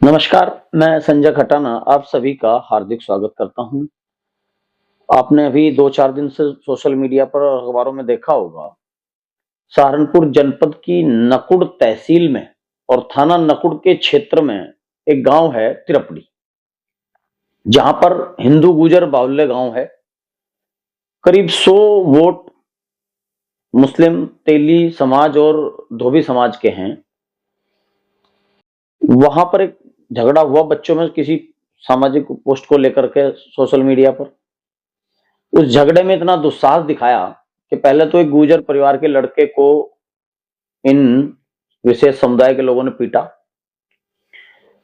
नमस्कार, मैं संजय खटाना आप सभी का हार्दिक स्वागत करता हूं। आपने अभी 2-4 दिन से सोशल मीडिया पर और अखबारों में देखा होगा, सहारनपुर जनपद की नकुड़ तहसील में और थाना नकुड़ के क्षेत्र में एक गांव है तिरपड़ी, जहां पर हिंदू गुजर बाहुल्य गांव है। करीब 100 वोट मुस्लिम, तेली समाज और धोबी समाज के हैं। वहां पर एक झगड़ा हुआ बच्चों में किसी सामाजिक पोस्ट को लेकर के सोशल मीडिया पर। उस झगड़े में इतना दुस्साहस दिखाया कि पहले तो एक गुर्जर परिवार के लड़के को इन विशेष समुदाय के लोगों ने पीटा,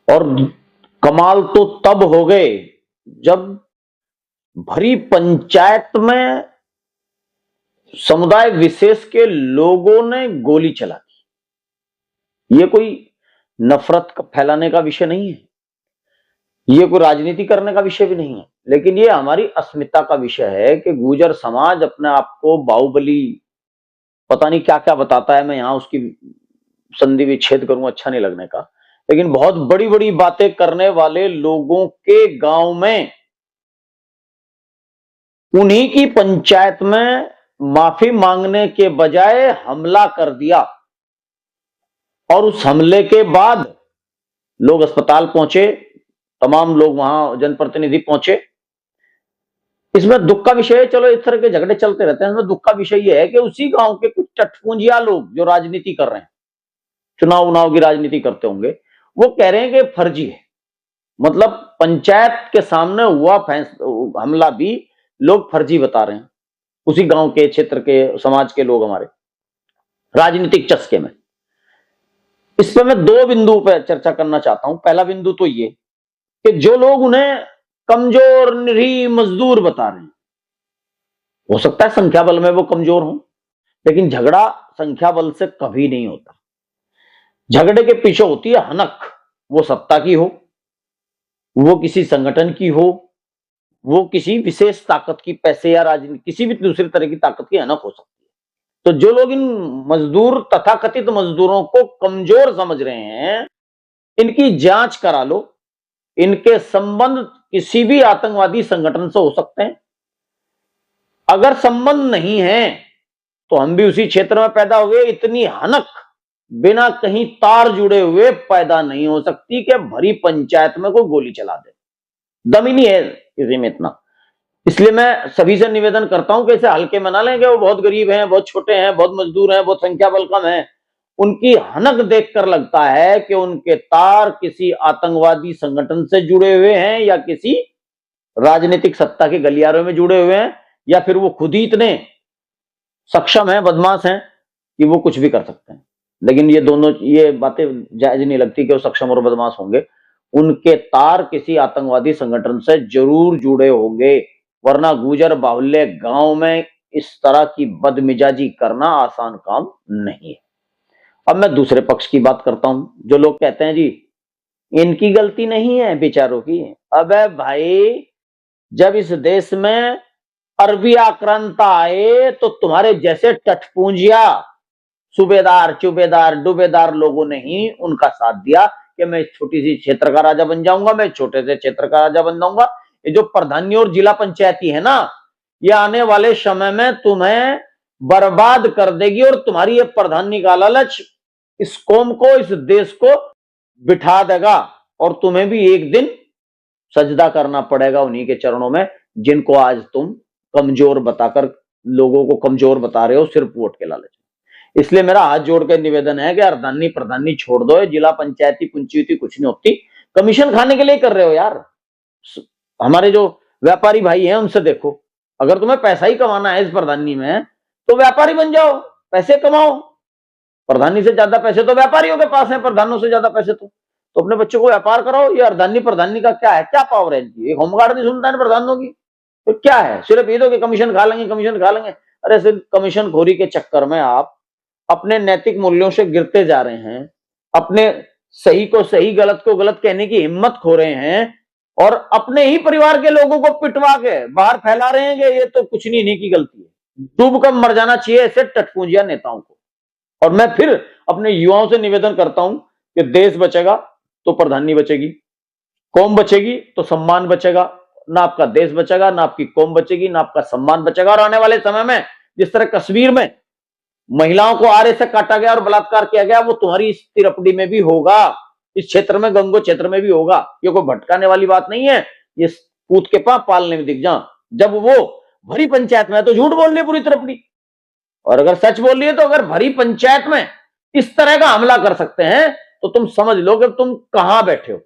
और कमाल तो तब हो गए जब भरी पंचायत में समुदाय विशेष के लोगों ने गोली चला दी। ये कोई नफरत फैलाने का विषय नहीं है, ये कोई राजनीति करने का विषय भी नहीं है, लेकिन ये हमारी अस्मिता का विषय है कि गुर्जर समाज अपने आप को बाहुबली पता नहीं क्या क्या बताता है। मैं यहां उसकी संधि विच्छेद करूं, अच्छा नहीं लगने का, लेकिन बहुत बड़ी बड़ी बातें करने वाले लोगों के गांव में उन्हीं की पंचायत में माफी मांगने के बजाय हमला कर दिया। और उस हमले के बाद लोग अस्पताल पहुंचे, तमाम लोग वहां जनप्रतिनिधि पहुंचे। इसमें दुख का विषय है, चलो इस तरह के झगड़े चलते रहते हैं, इसमें दुख का विषय यह है कि उसी गांव के कुछ टटपूंजिया लोग जो राजनीति कर रहे हैं, चुनाव उनाव की राजनीति करते होंगे, वो कह रहे हैं कि फर्जी है। मतलब पंचायत के सामने हुआ हमला भी लोग फर्जी बता रहे हैं, उसी गांव के क्षेत्र के समाज के लोग हमारे राजनीतिक चस्के में। इस पर मैं 2 बिंदु पर चर्चा करना चाहता हूं। पहला बिंदु तो ये कि जो लोग उन्हें कमजोर निरीह मजदूर बता रहे हैं, हो सकता है संख्या बल में वो कमजोर हो, लेकिन झगड़ा संख्या बल से कभी नहीं होता। झगड़े के पीछे होती है हनक, वो सत्ता की हो, वो किसी संगठन की हो, वो किसी विशेष ताकत की, पैसे या राजनीति किसी भी दूसरी तरह की ताकत की हनक हो सकती है। तो जो लोग इन मजदूर, तथाकथित मजदूरों को कमजोर समझ रहे हैं, इनकी जांच करा लो। इनके संबंध किसी भी आतंकवादी संगठन से हो सकते हैं। अगर संबंध नहीं है तो हम भी उसी क्षेत्र में पैदा हुए, इतनी हनक बिना कहीं तार जुड़े हुए पैदा नहीं हो सकती कि भरी पंचायत में कोई गोली चला दे। दम ही नहीं है किसी में इतना। इसलिए मैं सभी से निवेदन करता हूं कि इसे हल्के में ना लें कि वो बहुत गरीब हैं, बहुत छोटे हैं, बहुत मजदूर हैं, बहुत संख्या बल कम है। उनकी हनक देखकर लगता है कि उनके तार किसी आतंकवादी संगठन से जुड़े हुए हैं या किसी राजनीतिक सत्ता के गलियारों में जुड़े हुए हैं, या फिर वो खुद ही इतने सक्षम हैं, बदमाश हैं कि वो कुछ भी कर सकते हैं। लेकिन ये बातें जायज नहीं लगती कि वो सक्षम और बदमाश होंगे। उनके तार किसी आतंकवादी संगठन से जरूर जुड़े होंगे, वरना गुजर बाहुल्य गांव में इस तरह की बदमिजाजी करना आसान काम नहीं है। अब मैं दूसरे पक्ष की बात करता हूं। जो लोग कहते हैं जी इनकी गलती नहीं है बेचारों की, अबे भाई जब इस देश में अरबी आक्रांता आए तो तुम्हारे जैसे टटपूंजिया सूबेदार, चुबेदार, डुबेदार लोगों ने ही उनका साथ दिया कि मैं इस छोटी सी क्षेत्र का राजा बन जाऊंगा, मैं छोटे से क्षेत्र का राजा बन जाऊंगा। ये जो प्रधानी और जिला पंचायती है ना, ये आने वाले समय में तुम्हें बर्बाद कर देगी, और तुम्हारी ये प्रधानी का लालच इस कौम को, इस देश को बिठा देगा, और तुम्हें भी एक दिन सजदा करना पड़ेगा उन्हीं के चरणों में जिनको आज तुम कमजोर बताकर, लोगों को कमजोर बता रहे हो सिर्फ वोट के लालच में। इसलिए मेरा हाथ जोड़ के निवेदन है कि अर्धानी प्रधानी छोड़ दो, जिला पंचायती पंचायती कुछ नहीं होती, कमीशन खाने के लिए कर रहे हो यार। हमारे जो व्यापारी भाई हैं उनसे देखो, अगर तुम्हें पैसा ही कमाना है इस प्रधानी में तो व्यापारी बन जाओ, पैसे कमाओ। प्रधानी से ज्यादा पैसे तो व्यापारियों के पास हैं, प्रधानों से ज्यादा पैसे तो अपने बच्चों को व्यापार कराओ। ये अर्धानी प्रधानी का क्या है, क्या पावर है इनकी? एक होमगार्ड नहीं सुनता है प्रधानों की, तो क्या है? सिर्फ ये दो कि कमीशन खा लेंगे, कमीशन खा लेंगे। अरे सिर्फ कमीशन खोरी के चक्कर में आप अपने नैतिक मूल्यों से गिरते जा रहे हैं, अपने सही को सही, गलत को गलत कहने की हिम्मत खो रहे हैं, और अपने ही परिवार के लोगों को पिटवा के बाहर फैला रहे हैं कि ये तो कुछ नहीं, इन्हीं की गलती है। डूब कर मर जाना चाहिए ऐसे टटपूंजिया नेताओं को। और मैं फिर अपने युवाओं से निवेदन करता हूं कि देश बचेगा तो प्रधानी बचेगी, कौम बचेगी तो सम्मान बचेगा। ना आपका देश बचेगा, ना आपकी कौम बचेगी, ना आपका सम्मान बचेगा। और आने वाले समय में जिस तरह कश्मीर में महिलाओं को आरे से काटा गया और बलात्कार किया गया, वो तुम्हारी इस तिरपड़ी में भी होगा, इस क्षेत्र में, गंगो क्षेत्र में भी होगा। ये कोई भटकाने वाली बात नहीं है, ये पूत के पाप पालने में दिख जा। जब वो भरी पंचायत में है तो झूठ बोल रही है पूरी तिरपड़ी, और अगर सच बोल रही है तो अगर भरी पंचायत में इस तरह का हमला कर सकते हैं तो तुम समझ लो कि तुम कहां बैठे हो।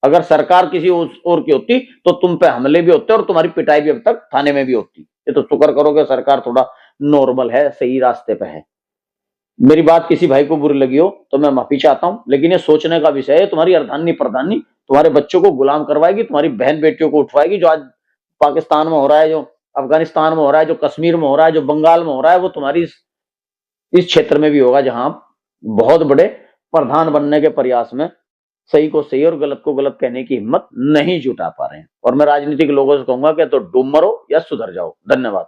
अगर सरकार किसी और की होती तो तुम पे हमले भी होते और तुम्हारी पिटाई भी अब तक थाने में भी होती। ये तो शुक्र करो कि सरकार थोड़ा नॉर्मल है, सही रास्ते पे है। मेरी बात किसी भाई को बुरी लगी हो तो मैं माफी चाहता हूं, लेकिन ये सोचने का विषय है। तुम्हारी अर्धांगिनी प्रधानी तुम्हारे बच्चों को गुलाम करवाएगी, तुम्हारी बहन बेटियों को उठवाएगी। जो आज पाकिस्तान में हो रहा है, जो अफगानिस्तान में हो रहा है, जो कश्मीर में हो रहा है, जो बंगाल में हो रहा है, वो तुम्हारी इस क्षेत्र में भी होगा, जहां आप बहुत बड़े प्रधान बनने के प्रयास में सही को सही और गलत को गलत कहने की हिम्मत नहीं जुटा पा रहे हैं। और मैं राजनीतिक लोगों से कहूंगा कि तो डूब मरो या सुधर जाओ। धन्यवाद।